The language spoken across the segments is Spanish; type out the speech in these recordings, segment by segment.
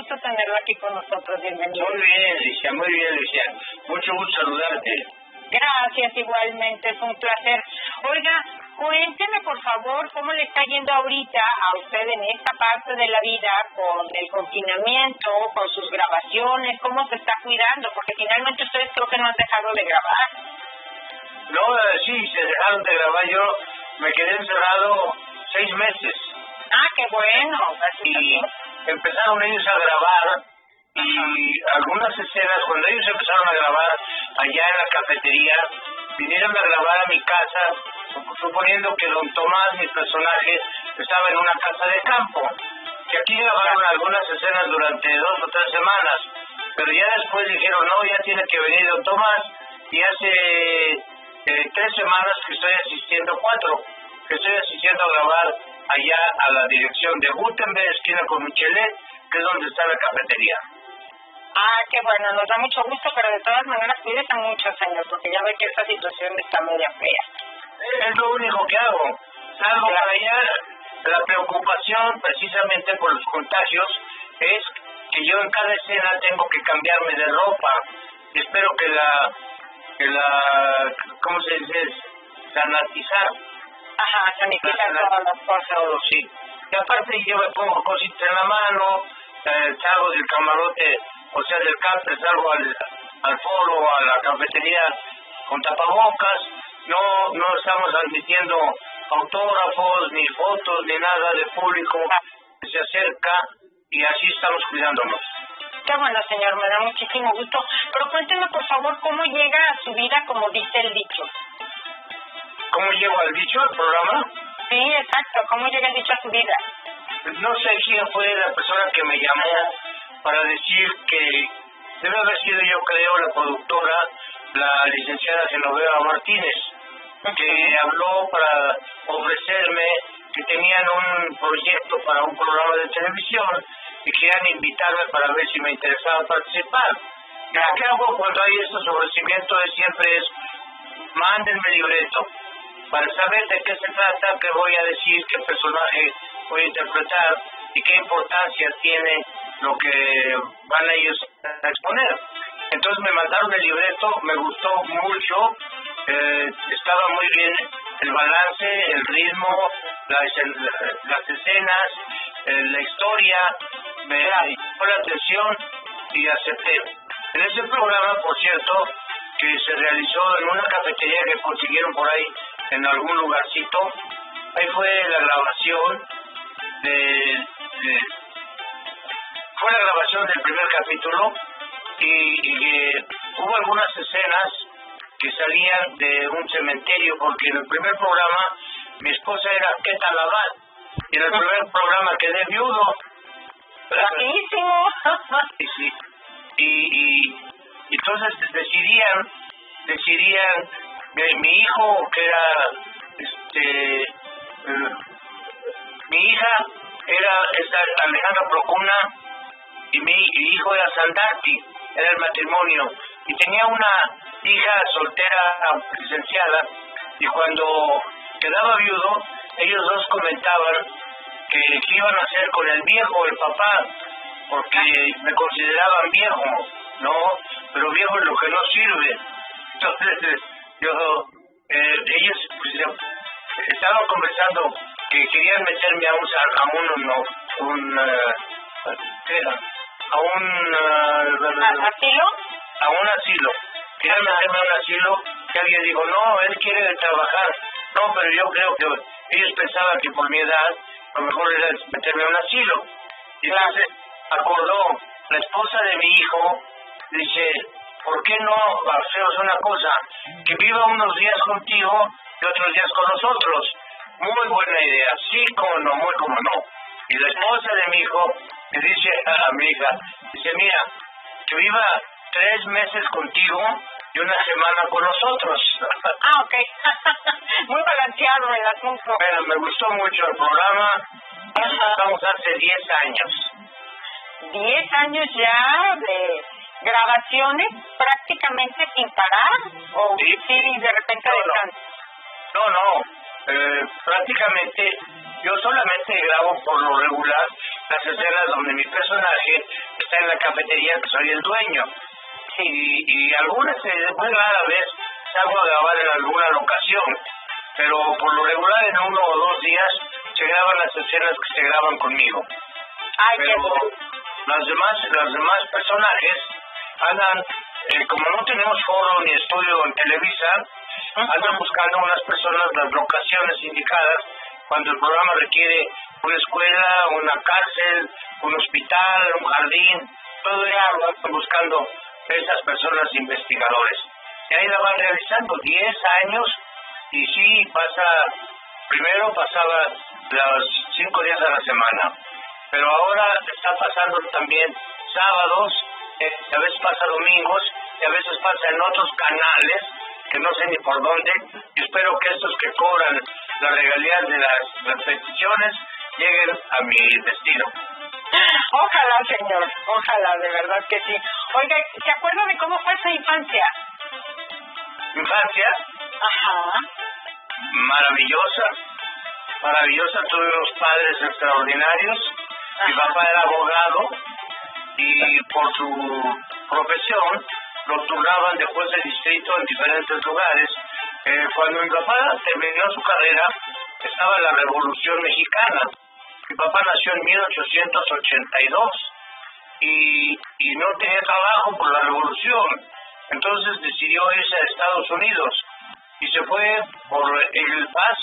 gusto tenerlo aquí con nosotros. Bienvenido. Muy bien, Alicia. Mucho gusto saludarte. Gracias, igualmente, es un placer. Oiga, cuénteme por favor cómo le está yendo ahorita a usted en esta parte de la vida con el confinamiento, con sus grabaciones, cómo se está cuidando, porque finalmente ustedes creo que no han dejado de grabar. No, sí, se dejaron de grabar. Yo me quedé encerrado 6 meses. Ah, qué bueno. Y empezaron ellos a grabar y algunas escenas, cuando ellos empezaron a grabar allá en la cafetería, vinieron a grabar a mi casa, suponiendo que don Tomás, mi personaje, estaba en una casa de campo. Que aquí grabaron algunas escenas durante 2 o 3 semanas, pero ya después dijeron, no, ya tiene que venir don Tomás, y hace 3 semanas que estoy asistiendo, 4, que estoy asistiendo a grabar allá a la dirección de Gutenberg, esquina con Michelet, que es donde está la cafetería. Ah, qué bueno, nos da mucho gusto, pero de todas maneras cuídese mucho, señor, porque ya ve que esta situación está media fea. Es lo único que hago. Salgo para allá. La preocupación, precisamente por los contagios, es que yo en cada escena tengo que cambiarme de ropa. Espero que la ¿cómo se dice? Sanitizar. Ajá, sanitizar todas las cosas. Sí. Y aparte yo me pongo cositas en la mano, salgo del camarote, o sea, del café, salgo al foro, a la cafetería con tapabocas. No estamos admitiendo autógrafos, ni fotos, ni nada de público que se acerca, y así estamos cuidándonos. Qué bueno, señor, me da muchísimo gusto. Pero cuénteme, por favor, cómo llega a su vida, como dice el dicho. ¿Cómo llego al dicho, al programa? Sí, exacto. ¿Cómo llega el dicho a su vida? No sé quién fue la persona que me llamó para decir que debe haber sido, yo creo, la productora, la licenciada Genoveva Martínez, que habló para ofrecerme que tenían un proyecto para un programa de televisión y querían invitarme para ver si me interesaba participar. Lo que hago cuando hay estos ofrecimientos siempre es, mándenme el libreto para saber de qué se trata, qué voy a decir, qué personaje voy a interpretar y qué importancia tiene lo que van ellos a exponer. Entonces me mandaron el libreto, me gustó mucho, estaba muy bien el balance, el ritmo, las escenas, la historia, me llamó la atención y acepté. En ese programa, por cierto, que se realizó en una cafetería que consiguieron por ahí en algún lugarcito, ahí fue la grabación fue la grabación del primer capítulo y hubo algunas escenas que salían de un cementerio, porque en el primer programa mi esposa era Queta Laval y en el primer programa quedé viudo. ¡Rapidísimo! Sí. Y entonces decidían mi hijo, que era mi hija era Alejandra Procuna y mi hijo era Sandati, era el matrimonio, y tenía una hija soltera licenciada, y cuando quedaba viudo ellos dos comentaban que iban a hacer con el viejo, el papá, porque me consideraban viejo, ¿no? Pero viejo es lo que no sirve. Entonces ellos estaban conversando que querían meterme a ¿asilo? A un asilo. Querían meterme a un asilo, que alguien dijo, no, él quiere trabajar. No, pero yo creo que ellos pensaban que por mi edad, a lo mejor era meterme a un asilo. Y entonces acordó la esposa de mi hijo, dice, ¿por qué no hacemos una cosa? Que viva unos días contigo y otros días con nosotros. Muy buena idea, sí, como no, muy como no. Y la esposa de mi hijo me dice a mi hija, dice, mira, que viva 3 meses contigo y una semana con nosotros. Ah, ok. Muy balanceado el asunto. Bueno, me gustó mucho el programa. Estamos hace 10 años. 10 años ya de grabaciones prácticamente sin parar, o sí, de repente descanso. No. Prácticamente yo solamente grabo por lo regular las escenas donde mi personaje está en la cafetería, que soy el dueño. Sí, y algunas, muy rara vez, salgo a grabar en alguna locación, pero por lo regular en 1 o 2 días se graban las escenas que se graban conmigo. Ay, pero los demás personajes andan, como no tenemos foro ni estudio en Televisa, andan buscando unas personas las locaciones indicadas cuando el programa requiere una escuela, una cárcel, un hospital, un jardín, todo eso están buscando esas personas investigadores. Y ahí la van realizando 10 años y sí primero pasaba los 5 días a la semana, pero ahora está pasando también sábados, a veces pasa domingos y a veces pasa en otros canales que no sé ni por dónde, y espero que estos que cobran las regalías de las repeticiones lleguen a mi destino. Ojalá, señor, ojalá, de verdad que sí. Oiga, ¿se acuerda de cómo fue su infancia? ¿Infancia? Ajá. Maravillosa, tuve unos padres extraordinarios. Ajá. Mi papá era abogado y por su profesión lo turnaban de juez de distrito en diferentes lugares. Cuando mi papá terminó su carrera, estaba la Revolución Mexicana. Mi papá nació en 1882 y no tenía trabajo por la Revolución. Entonces decidió irse a Estados Unidos y se fue por El Paz,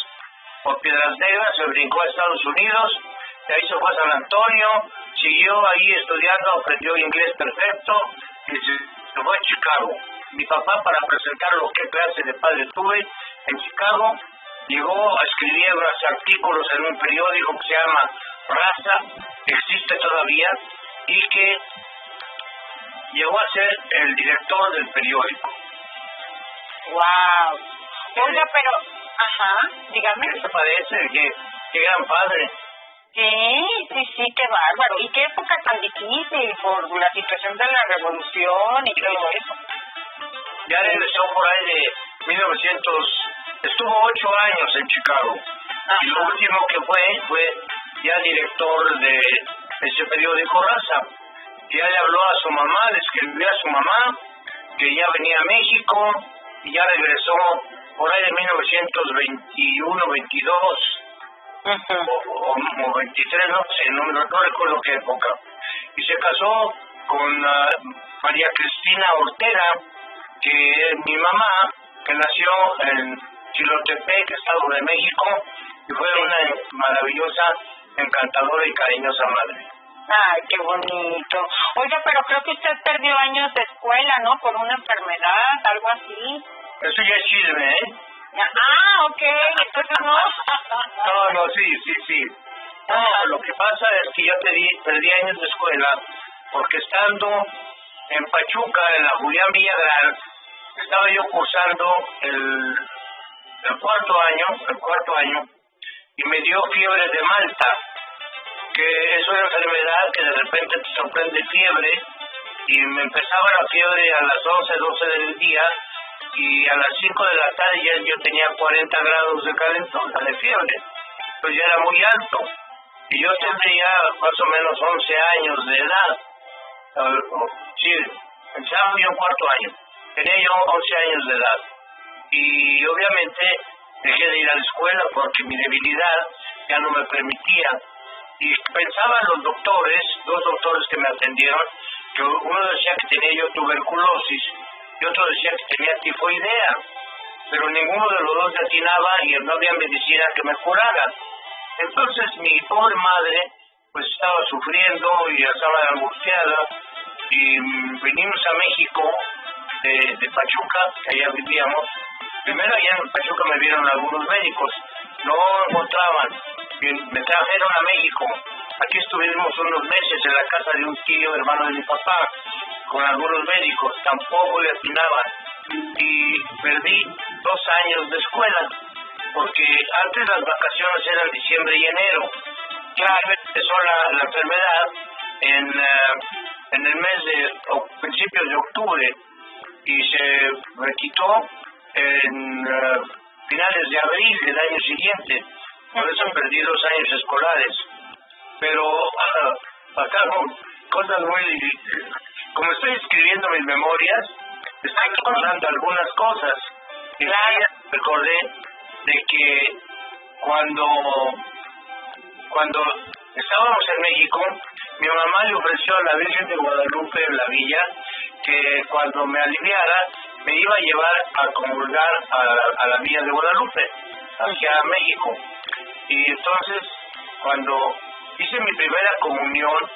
por Piedras Negras, se brincó a Estados Unidos, de ahí se fue a San Antonio, siguió ahí estudiando, aprendió inglés perfecto y se fue a Chicago. Mi papá, para presentar lo que clase de padre tuve en Chicago, llegó a escribir unos artículos en un periódico que se llama Raza, que existe todavía, y que llegó a ser el director del periódico. ¡Wow! Oiga, pero... Ajá, dígame. ¿Qué te parece? ¿Qué gran padre? Sí, qué bárbaro. ¿Y qué época tan difícil por la situación de la revolución y todo eso? Ya regresó por ahí de 1900... Estuvo 8 años en Chicago. Ajá. Y lo último que fue ya director de ese periódico Raza. Ya le habló a su mamá, le escribió a su mamá que ya venía a México y ya regresó por ahí de 1921, 22 o 23, no sé, no recuerdo qué época. Y se casó con María Cristina Ortega, que es mi mamá, que nació en Chilotepec, Estado de México, y fue una maravillosa, encantadora y cariñosa madre. Ay, qué bonito. Oiga, pero creo que usted perdió años de escuela, ¿no? Por una enfermedad, algo así. Eso ya es chisme, ¿eh? Ok, entonces no. No, sí. No, lo que pasa es que yo perdí años de escuela porque estando en Pachuca, en la Julián Villagrán, estaba yo cursando el cuarto año, y me dio fiebre de Malta, que es una enfermedad que de repente te sorprende fiebre, y me empezaba la fiebre a las 11, 12 del día, y a las 5 de la tarde ya yo tenía 40 grados de calentón, de fiebre, pues ya era muy alto, y yo tendría más o menos 11 años de edad. Sí, empezaba yo cuarto año, tenía yo 11 años de edad, y obviamente dejé de ir a la escuela porque mi debilidad ya no me permitía, y pensaban los doctores, 2 doctores que me atendieron, que uno decía que tenía yo tuberculosis y otro decía que tenía tifoidea, pero ninguno de los dos atinaba y no había medicina que me curara. Entonces mi pobre madre pues estaba sufriendo y estaba angustiada, y vinimos a México de Pachuca, que allá vivíamos. Primero allá en Pachuca me vieron algunos médicos, no encontraban, me trajeron a México. Aquí estuvimos unos meses en la casa de un tío, hermano de mi papá, con algunos médicos, tampoco le atinaban, y perdí 2 años de escuela, porque antes las vacaciones eran diciembre y enero. Claro, empezó la enfermedad en el mes de principios de octubre, y se me quitó en finales de abril del año siguiente. Por eso perdí 2 años escolares. Pero pasaron cosas muy... Como estoy escribiendo mis memorias, estoy recordando algunas cosas. Y recordé de que cuando estábamos en México, mi mamá le ofreció a la Virgen de Guadalupe en la villa que cuando me aliviara me iba a llevar a comulgar a la villa de Guadalupe, hacia México. Y entonces, cuando hice mi primera comunión,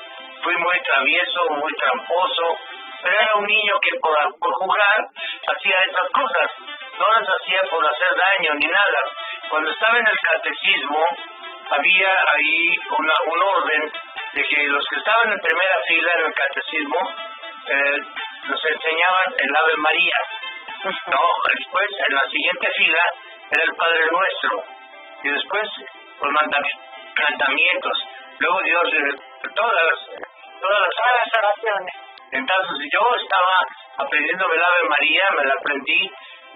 fui muy travieso, muy tramposo, pero era un niño que por jugar hacía esas cosas, no las hacía por hacer daño ni nada. Cuando estaba en el catecismo, había ahí un orden de que los que estaban en primera fila en el catecismo nos enseñaban el Ave María. No, después en la siguiente fila era el Padre Nuestro y después los mandamientos. Luego Dios, todas las oraciones. Entonces yo estaba aprendiéndome el Ave María, me la aprendí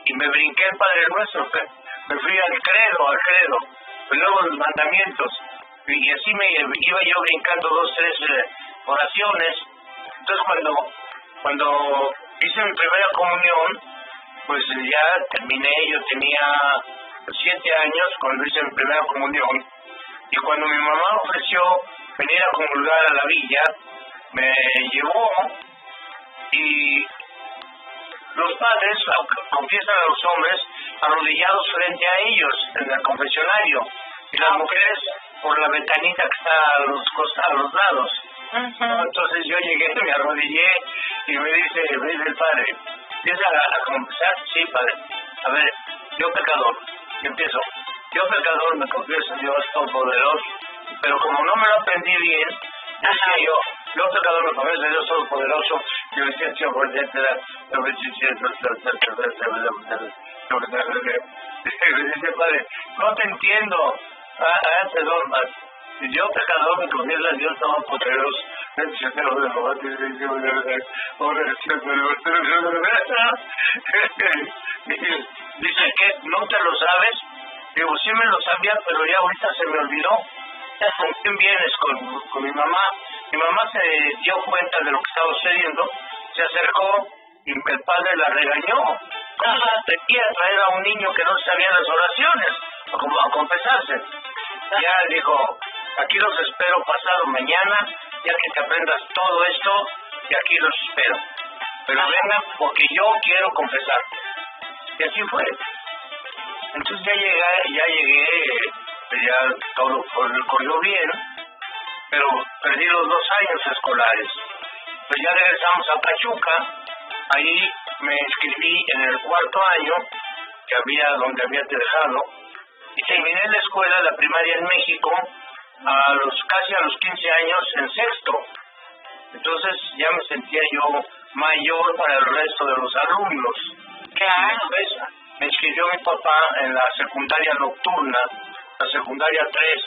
y me brinqué el Padre Nuestro, me fui al credo, y luego los mandamientos, y así me iba yo brincando 2, 3 oraciones. Entonces cuando hice mi primera comunión, pues ya terminé, yo tenía 7 años cuando hice mi primera comunión, y cuando mi mamá ofreció venir a comulgar a la villa, me llevó y los padres confiesan a los hombres arrodillados frente a ellos en el confesionario y las mujeres por la ventanita que está a los lados. Entonces yo llegué, me arrodillé y me dice el padre, ¿empieza a confesar? Sí, padre. A ver, yo pecador, y empiezo. Yo pecador me confieso a Dios Todopoderoso, pero como no me lo aprendí bien, decía yo pecador me confieso a Dios Todopoderoso, yo decía, dice padre, no te entiendo, perdón, yo pecador me confieso a Dios Todopoderoso, dice que no te lo sabes. Digo, sí me lo sabía, pero ya ahorita se me olvidó. ¿Con quién vienes? Con mi mamá. Mi mamá se dio cuenta de lo que estaba sucediendo, se acercó y el padre la regañó. ¿Cómo se atrevía a traer a un niño que no sabía las oraciones a confesarse? Ya dijo, aquí los espero pasado mañana, ya que te aprendas todo esto, y aquí los espero. Pero vengan porque yo quiero confesar. Y así fue. Entonces ya llegué, ya todo corrió bien, pero perdí los 2 años escolares. Pues ya regresamos a Pachuca, ahí me inscribí en el 4º año, donde había dejado, y terminé la escuela, la primaria en México, casi a los 15 años en 6º. Entonces ya me sentía yo mayor para el resto de los alumnos. Claro. Me inscribió mi papá en la secundaria nocturna, la secundaria 3,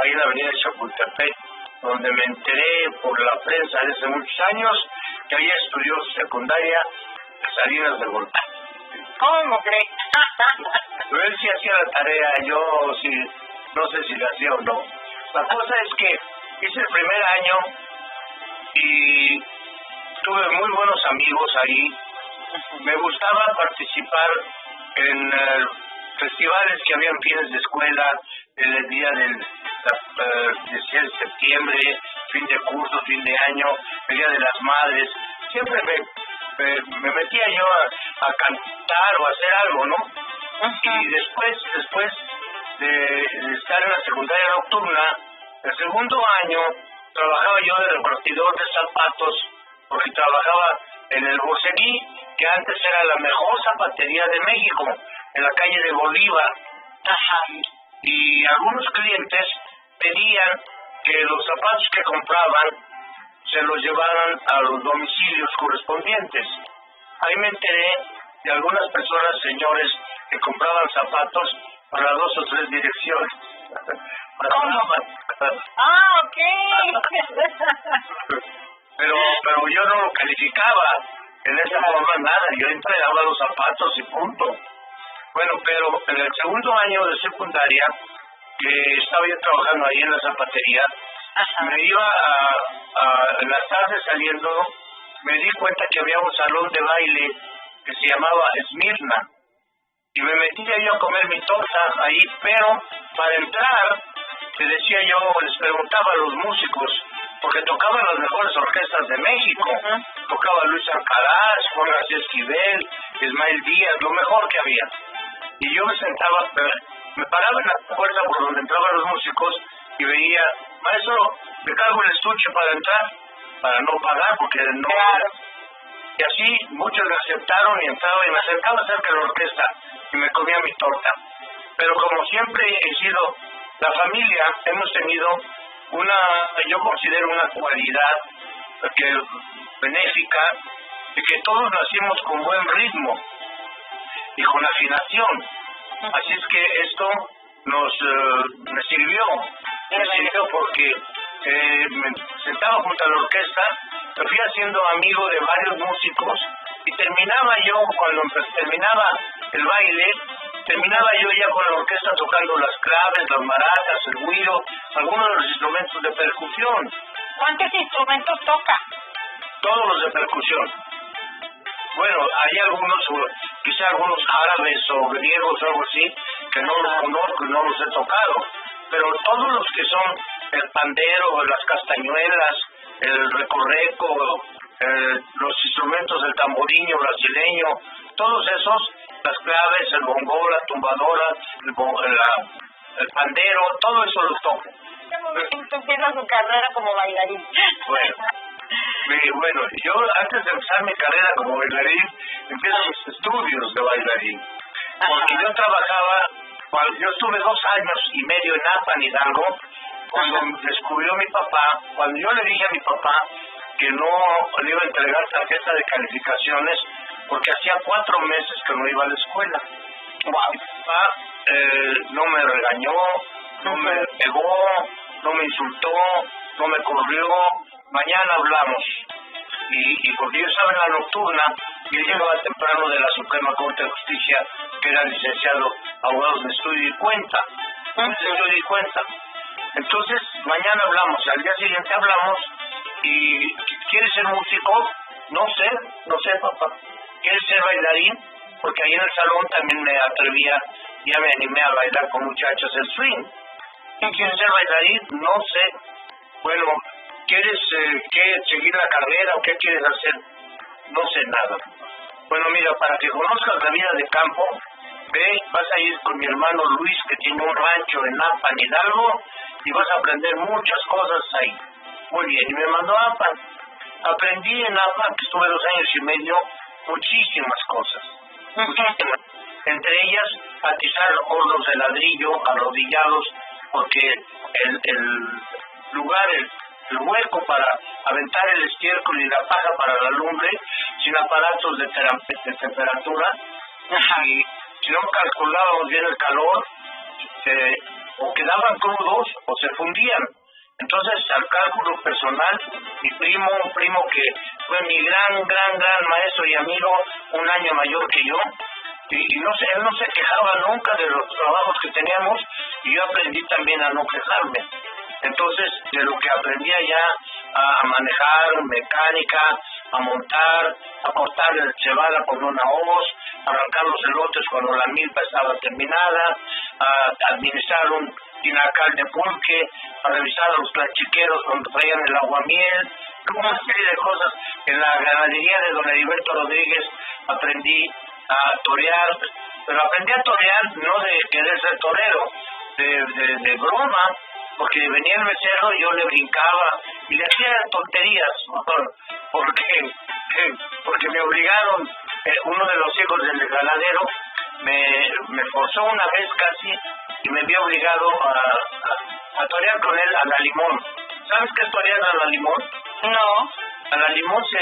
ahí en la avenida de Chapultepec, donde me enteré por la prensa desde muchos años que ahí estudió secundaria Salinas de Gortari. ¿Cómo crees? Pero él sí hacía la tarea, yo sí, no sé si la hacía o no. La cosa es que hice el primer año y tuve muy buenos amigos ahí. Me gustaba participar en festivales que habían fines de escuela, el día del 10 de septiembre, fin de curso, fin de año, el día de las madres. Siempre me metía yo a cantar o a hacer algo, ¿no? Y después de estar en la secundaria nocturna, el segundo año trabajaba yo de repartidor de zapatos, porque trabajaba en el Boceguí, que antes era la mejor zapatería de México, en la calle de Bolívar. Y algunos clientes pedían que los zapatos que compraban se los llevaran a los domicilios correspondientes. Ahí me enteré de algunas personas, señores, que compraban zapatos para 2 o 3 direcciones. ¿Cómo? Ok. pero yo no lo calificaba en esa forma nada, yo entregaba los zapatos y punto. Bueno, pero en el segundo año de secundaria, que estaba yo trabajando ahí en la zapatería, me iba en las tardes saliendo, me di cuenta que había un salón de baile que se llamaba Esmirna, y me metía yo a comer mi torta ahí, pero para entrar, les preguntaba a los músicos, porque tocaban las mejores orquestas de México, tocaba Luis Alcaraz, Juan García Esquivel, Ismael Díaz, lo mejor que había. Y yo me sentaba, me paraba en la puerta por donde entraban los músicos y veía, maestro, me cargo el estuche para entrar, para no pagar, porque no... Y así muchos me aceptaron y entraba y me acercaba cerca de la orquesta y me comía mi torta. Pero como siempre he sido, la familia, hemos tenido yo considero una cualidad benéfica, de que todos nacimos con buen ritmo y con afinación. Así es que esto me sirvió porque me sentaba junto a la orquesta, me fui haciendo amigo de varios músicos y terminaba el baile, terminaba yo ya con la orquesta tocando las claves, las maracas, el güiro, algunos de los instrumentos de percusión. ¿Cuántos instrumentos toca? Todos los de percusión. Bueno, hay quizá algunos árabes o griegos o algo así, que no los conozco y no los he tocado, pero todos los que son el pandero, las castañuelas, el recorreco, los instrumentos del tamboriño brasileño, todos esos, las claves, el bongó, la tumbadora, el pandero, todo eso lo toco. Empieza su carrera como bailarín. Bueno, yo antes de empezar mi carrera como bailarín, empiezo mis estudios de bailarín. Porque yo yo estuve 2 años y medio en Apan, Hidalgo, cuando descubrió mi papá, cuando yo le dije a mi papá que no le iba a entregar tarjeta de calificaciones, porque hacía 4 meses que no iba a la escuela. Mi papá no me regañó, no me pegó, no me insultó, no me corrió, mañana hablamos. Y porque yo estaba en la nocturna, y él llegaba temprano de la Suprema Corte de Justicia, que era licenciado abogado de estudio y cuenta. Entonces, mañana hablamos, al día siguiente hablamos, y ¿quieres ser músico? No sé, papá. ¿Quieres ser bailarín? Porque ahí en el salón también me atrevía, ya me animé a bailar con muchachas el swing. ¿Y quieres ser bailarín? No sé. Bueno, ¿quieres seguir la carrera o qué quieres hacer? No sé nada. Bueno, mira, para que conozcas la vida de campo, vas a ir con mi hermano Luis, que tiene un rancho en Apan, Hidalgo, y vas a aprender muchas cosas ahí. Muy bien, y me mandó a Apan. Aprendí en Apan, que estuve 2 años y medio, muchísimas cosas. Muchísimas. Entre ellas, atizar hornos de ladrillo arrodillados, porque el lugar, el hueco para aventar el estiércol y la paja para la lumbre, sin aparatos de temperatura, y si no calculábamos bien el calor, o quedaban crudos o se fundían. Entonces, al cálculo personal, un primo que fue mi gran maestro y amigo, 1 año mayor que yo, y él no se quejaba nunca de los trabajos que teníamos, y yo aprendí también a no quejarme. Entonces, de lo que aprendí allá a manejar mecánica, a montar, a cortar el cebada con una hoz, a arrancar los elotes cuando la milpa estaba terminada, a administrar un tinacal de pulque, a revisar a los planchiqueros cuando traían el aguamiel, una serie de cosas. En la ganadería de don Heriberto Rodríguez aprendí a torear, pero aprendí a torear no de querer ser torero, de broma, porque venía el becerro y yo le brincaba y le hacía tonterías, porque me obligaron, uno de los hijos del ganadero me forzó una vez casi y me vio obligado a torear con él a la limón. ¿Sabes qué es torear a la limón? No. A la limón se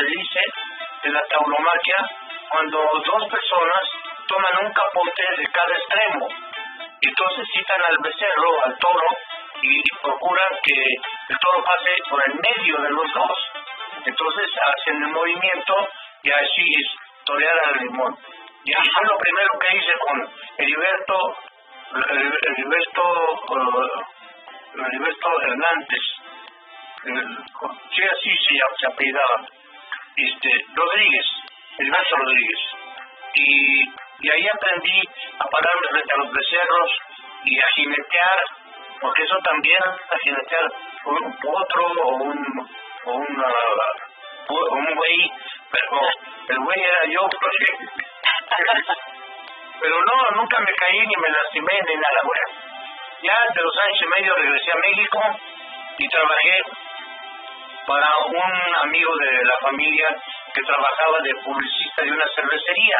dice en la tauromaquia cuando 2 personas toman un capote de cada extremo. Entonces citan al becerro, al toro, y procuran que el toro pase por el medio de los 2. Entonces hacen el movimiento y así es torear al limón. Y ahí fue lo primero que hice con Heriberto Hernández, sí, así se apellidaba, Rodríguez, Hilberto Rodríguez. Y ahí aprendí a pararme frente a los becerros y a jinetear, porque eso también, a jinetear un potro o un güey, pero el güey era yo, pero no, nunca me caí ni me lastimé ni nada, güey. Ya de 2 años y medio regresé a México y trabajé para un amigo de la familia que trabajaba de publicista de una cervecería.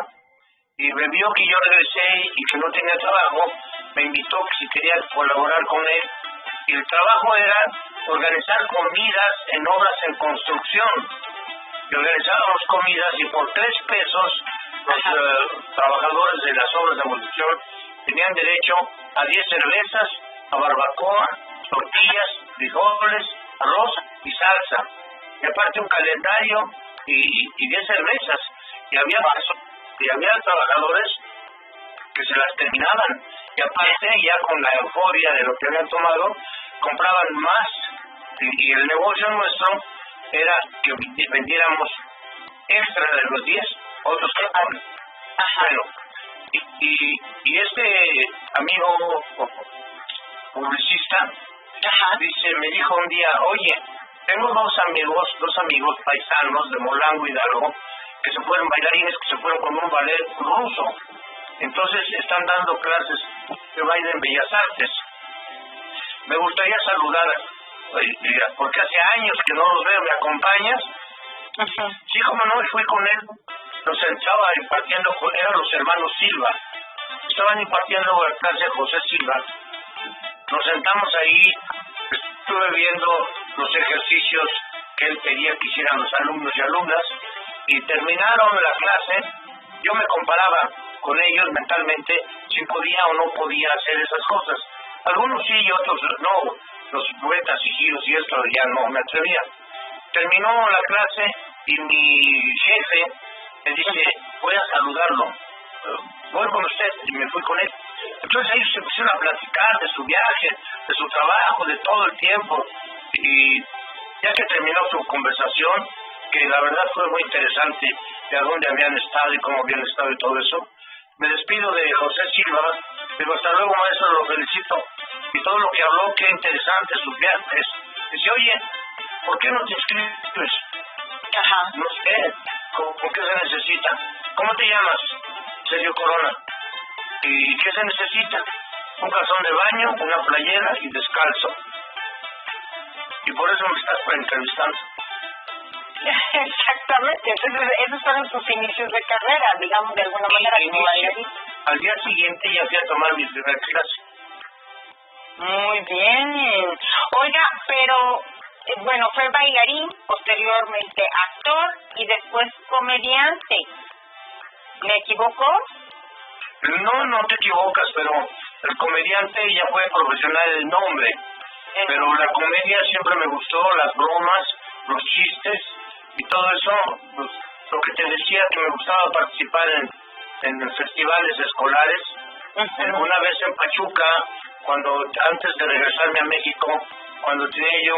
Y me vio que yo regresé y que no tenía trabajo, me invitó que si quería colaborar con él. Y el trabajo era organizar comidas en obras en construcción. Y organizábamos comidas y por 3 pesos los trabajadores de las obras de construcción tenían derecho a 10 cervezas, a barbacoa, tortillas, frijoles, arroz y salsa. Y aparte un calendario y 10 cervezas. Y había trabajadores que se las terminaban. Y aparte, ya con la euforia de lo que habían tomado, compraban más. Y el negocio nuestro era que vendiéramos extra de los 10, otros que bueno, y este amigo publicista me dijo un día, oye, tengo dos amigos paisanos de Molango, Hidalgo, que se fueron bailarines, que se fueron con un ballet ruso. Entonces están dando clases de baile en Bellas Artes. Me gustaría saludar, porque hace años que no los veo, ¿me acompañas? Sí, como no, y fui con él. Los estaba impartiendo, eran los hermanos Silva. Estaban impartiendo la clase José Silva. Nos sentamos ahí, estuve viendo los ejercicios que él pedía que hicieran los alumnos y alumnas, y terminaron la clase. Yo me comparaba con ellos mentalmente si podía o no podía hacer esas cosas. Algunos sí y otros no, los vueltas y giros y esto ya no me atrevía. Terminó la clase y mi jefe me dice, voy a saludarlo, voy con usted, y me fui con él. Entonces ellos se pusieron a platicar de su viaje, de su trabajo, de todo el tiempo, y ya que terminó su conversación, que la verdad fue muy interesante, de a dónde habían estado y cómo habían estado y todo eso, me despido de José Silva, digo, hasta luego maestro, lo felicito, y todo lo que habló, qué interesante sus viajes. Dice, oye, ¿por qué no te inscribes? No sé, ¿por qué se necesita? ¿Cómo te llamas? Sergio Corona. ¿Y qué se necesita? Un calzón de baño, una playera y descalzo. Y por eso me estás entrevistando. Exactamente, entonces esos fueron sus inicios de carrera, digamos, de alguna manera. Al día siguiente ya fui a tomar mi primera clase. Muy bien. Oiga, pero bueno, fue bailarín, posteriormente actor y después comediante. ¿Me equivoco? No te equivocas, pero el comediante ya fue profesional el nombre. Pero la comedia siempre me gustó, las bromas, los chistes y todo eso. Pues, lo que te decía, que me gustaba participar en festivales escolares. Una vez en Pachuca, antes de regresarme a México, cuando tenía yo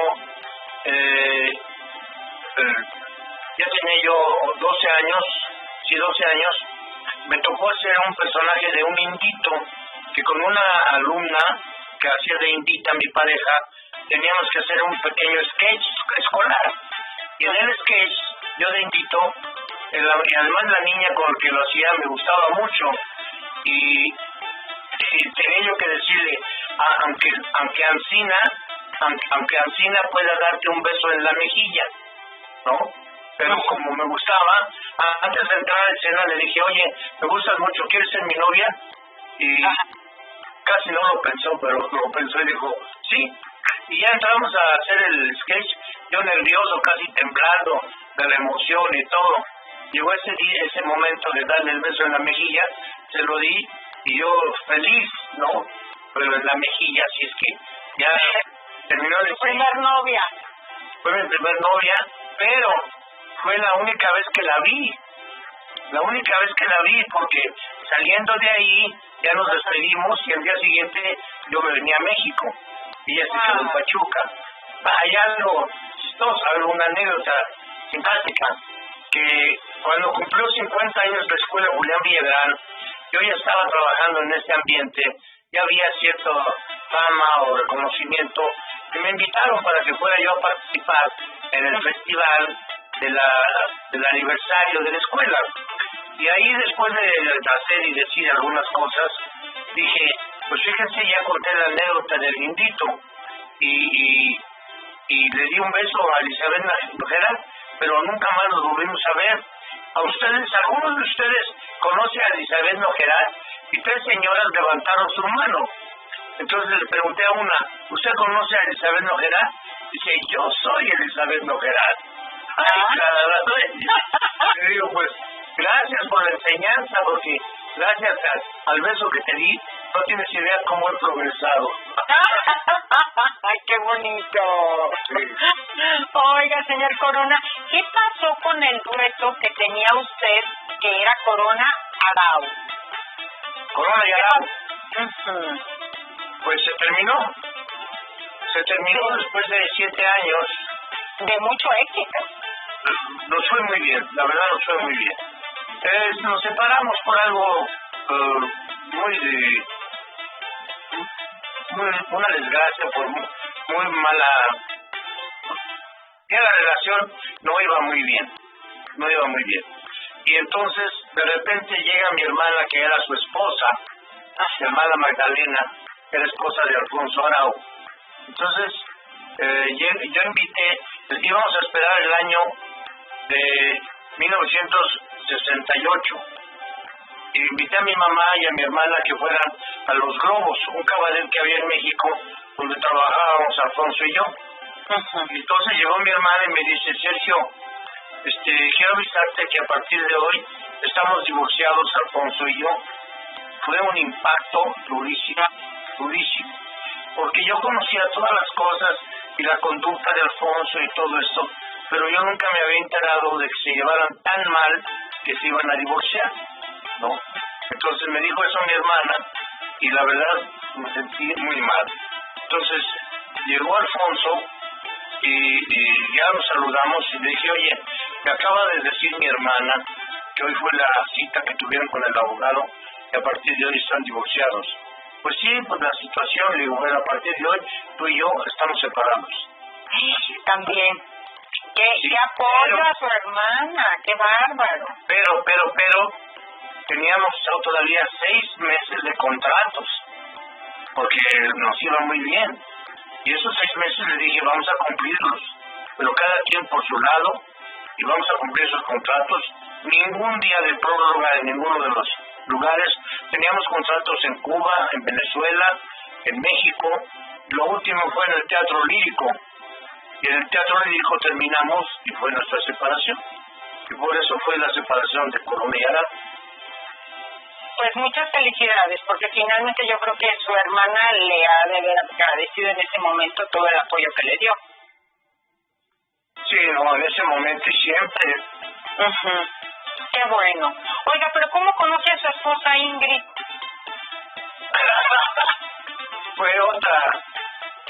ya tenía yo 12 años, me tocó hacer un personaje de un indito, que con una alumna que hacía de indita, mi pareja, teníamos que hacer un pequeño sketch escolar. Y en el sketch, yo de indito, y además la niña con la que lo hacía me gustaba mucho, y tenía yo que decirle, aunque Ancina pueda darte un beso en la mejilla, ¿no? Pero como me gustaba, antes de entrar a la escena le dije, oye, me gustas mucho, ¿quieres ser mi novia? Y casi no lo pensó, pero lo pensó y dijo, sí. Y ya entramos a hacer el sketch, yo nervioso, casi temblando de la emoción y todo. Llegó ese momento de darle el beso en la mejilla, se lo di y yo feliz, ¿no? Pero en la mejilla, así es que ya terminó el primer novia. Fue mi primer novia, pero fue la única vez que la vi. Porque saliendo de ahí ya nos despedimos y al día siguiente yo me venía a México y ella se quedó en Pachuca. Hay algo chistosa, una anécdota simpática, que cuando cumplió 50 años la escuela Julián Villagrán, yo ya estaba trabajando en este ambiente, ya había cierta fama o reconocimiento, y me invitaron para que fuera yo a participar en el festival del aniversario de la escuela. Y ahí, después de hacer y decir algunas cosas, dije, pues fíjense, ya conté la anécdota del indito y le di un beso a Elizabeth Nájera, pero nunca más nos volvimos a ver. A ustedes, algunos de ustedes conocen a Elizabeth Nájera, y 3 señoras levantaron su mano. Entonces le pregunté a una, ¿usted conoce a Elizabeth Nájera? Dice, yo soy Elizabeth Nájera. Ay, le digo, pues, gracias por la enseñanza, porque gracias al beso que te di, no tienes idea cómo he progresado. ¡Ay, qué bonito! Sí. Oiga, señor Corona, ¿qué pasó con el dueto que tenía usted, que era Corona Arau? Corona y Arau. Pues se terminó. Se terminó después de 7 años. De mucho éxito. Nos fue muy bien, la verdad nos fue muy bien. Nos separamos por algo una desgracia, por muy mala. Ya la relación no iba muy bien. Y entonces, de repente llega mi hermana, que era su esposa, mi hermana Magdalena, que era esposa de Alfonso Arau. Entonces, yo invité, íbamos a esperar el año de 1968. Y invité a mi mamá y a mi hermana que fueran a Los Globos, un cabaret que había en México, donde trabajábamos Alfonso y yo. Y entonces llegó mi hermana y me dice, Sergio, quiero avisarte que a partir de hoy estamos divorciados, Alfonso y yo. Fue un impacto durísimo, porque yo conocía todas las cosas y la conducta de Alfonso y todo esto, pero yo nunca me había enterado de que se llevaran tan mal que se iban a divorciar, ¿no? Entonces me dijo eso mi hermana y la verdad me sentí muy mal. Entonces llegó Alfonso y ya nos saludamos y le dije, oye, me acaba de decir mi hermana que hoy fue la cita que tuvieron con el abogado y a partir de hoy están divorciados. Pues sí, pues la situación, le digo, bueno, a partir de hoy tú y yo estamos separados. También. ¿Qué apoyo a su hermana? ¡Qué bárbaro! Pero teníamos todavía 6 meses de contratos, porque nos iba muy bien. Y esos 6 meses le dije, vamos a cumplirlos, pero cada quien por su lado, y vamos a cumplir esos contratos. Ningún día de prórroga en ninguno de los lugares. Teníamos contratos en Cuba, en Venezuela, en México. Lo último fue en el Teatro Lírico. Y en el Teatro Lírico terminamos y fue nuestra separación. Y por eso fue la separación de Corona y Arau. Pues muchas felicidades, porque finalmente yo creo que su hermana le ha de haber agradecido en ese momento todo el apoyo que le dio. Sí, no, en ese momento y siempre. Qué bueno. Oiga, pero ¿cómo conoce a su esposa Ingrid? Fue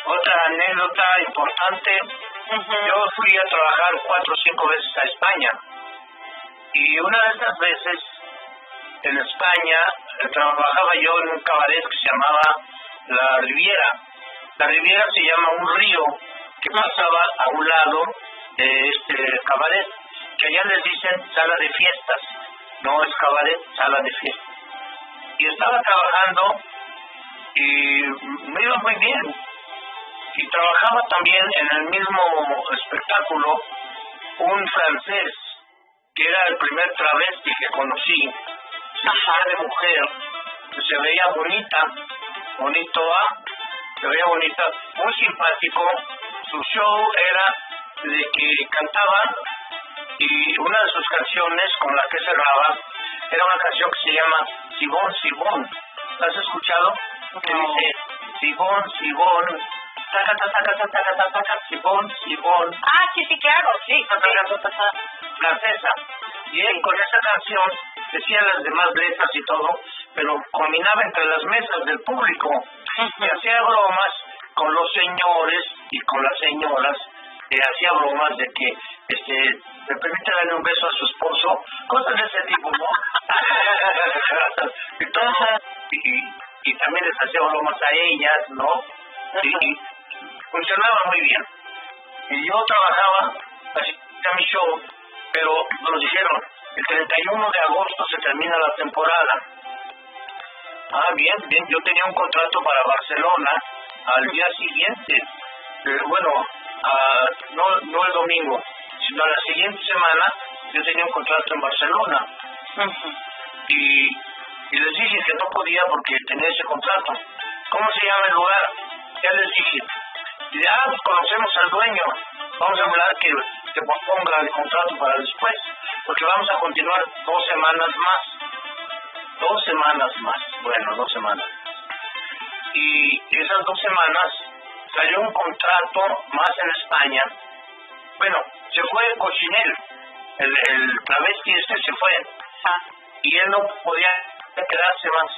otra anécdota importante. Yo fui a trabajar 4 o 5 veces a España. Y una de esas veces, en España, trabajaba yo en un cabaret que se llamaba La Riviera. La Riviera se llama un río que pasaba a un lado de este cabaret, que allá les dicen sala de fiestas. No es cabaret, sala de fiestas. Y estaba trabajando y me iba muy bien. Y trabajaba también en el mismo espectáculo un francés, que era el primer travesti que conocí, de mujer, que se veía se veía bonita, muy simpático. Su show era de que cantaba, y una de sus canciones con la que cerraba era una canción que se llama Sibón, Sibón. ¿La has escuchado? Que dice Sibón, Sibón, Sibón, Sibón. Ah, sí, claro, sí. Francesa. Y él con esa canción decía las demás letras y todo, pero combinaba entre las mesas del público y hacía bromas con los señores y con las señoras hacía bromas de que me permite darle un beso a su esposo, cosas de ese tipo, ¿no? y también les hacía bromas a ellas, ¿no? Y funcionaba muy bien. Y yo trabajaba, hacía mi show, pero nos dijeron, el 31 de agosto se termina la temporada. Bien, yo tenía un contrato para Barcelona al día siguiente, no el domingo, sino a la siguiente semana yo tenía un contrato en Barcelona. Y les dije que no podía porque tenía ese contrato. ¿Cómo se llama el lugar? Ya les dije. Y pues conocemos al dueño, vamos a hablar que se posponga el contrato para después, porque vamos a continuar 2 semanas más. 2 semanas más, bueno, 2 semanas. Y esas 2 semanas salió un contrato más en España. Bueno, se fue Cochinel, el travesti se fue. Y él no podía quedarse más.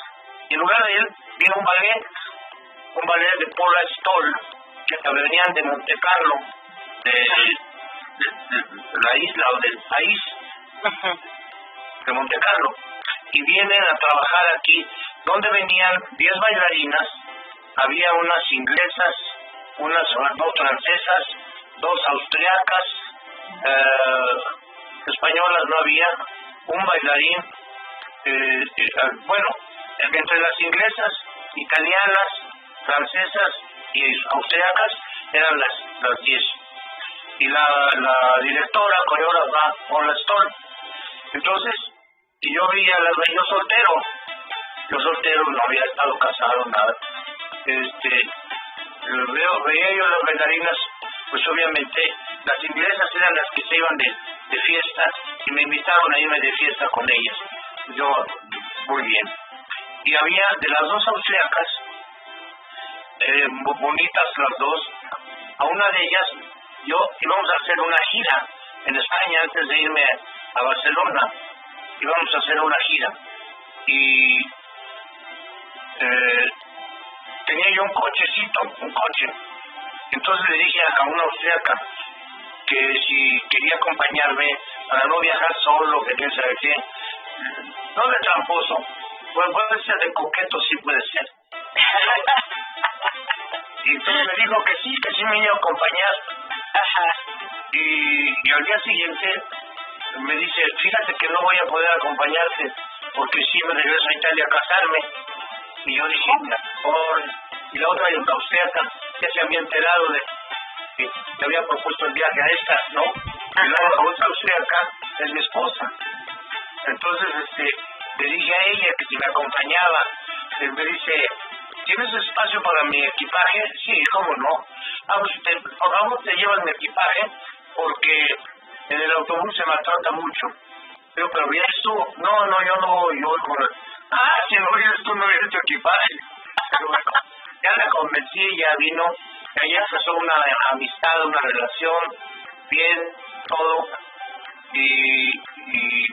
Y en lugar de él vino un ballet de Paula Stoll, que venían de Monte Carlo, de la isla o del país de Monte Carlo, y vienen a trabajar aquí, donde venían 10 bailarinas, había unas inglesas, unas 2 francesas, 2 austriacas, españolas no había, un bailarín, entre las inglesas, italianas, francesas y austriacas eran las 10. Y la directora, coreógrafa, Paula Stoll. Entonces, y yo soltero, no había estado casado, nada. Veía yo las bailarinas, pues obviamente, las inglesas eran las que se iban de fiesta, y me invitaron a irme de fiesta con ellas. Yo, muy bien. Y había de las 2 austriacas, bonitas las 2, a una de ellas, íbamos a hacer una gira en España antes de irme a Barcelona. Íbamos a hacer una gira. Y tenía yo un coche. Entonces le dije a una austriaca que si quería acompañarme para no viajar solo, que quién sabe qué. No de tramposo, puede ser de coqueto, sí puede ser. Y entonces me dijo que sí me iba a acompañar. Y al día siguiente me dice, fíjate que no voy a poder acompañarte porque sí me regreso a Italia a casarme. Y yo dije, y la otra austriaca ya se había enterado de que le había propuesto el viaje a esta, ¿no? Y la otra austriaca es mi esposa. Entonces le dije a ella que si me acompañaba. Me dice, ¿tienes espacio para mi equipaje? Sí, ¿cómo no? Pues por favor te llevas mi equipaje porque en el autobús se maltrata mucho. Pero vienes tú. No, yo no voy, yo voy con... si no vienes tú, no vienes tu equipaje. Pero bueno, ya la convencí, ya vino, y ya empezó una amistad, una relación, bien, todo. Y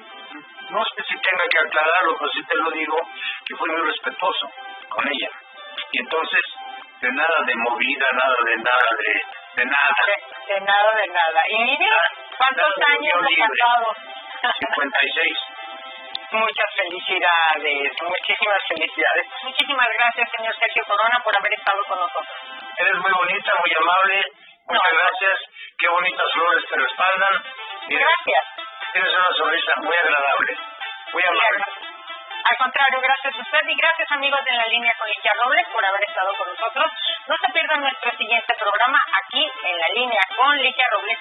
no sé si tenga que aclararlo, pero sí te lo digo, que fui muy respetuoso con ella. Y entonces, de nada de movida, nada de nada. De nada. Y mira, ¿cuántos años de casado? 56. Muchas felicidades, muchísimas felicidades. Muchísimas gracias, señor Sergio Corona, por haber estado con nosotros. Eres muy bonita, muy amable. Muchas gracias. Qué bonitas flores te respaldan. Gracias. Tienes una sonrisa muy agradable, muy amable. Al contrario, gracias a usted y gracias, amigos de En la Línea con Ligia Robles, por haber estado con nosotros. No se pierdan nuestro siguiente programa aquí en La Línea con Ligia Robles.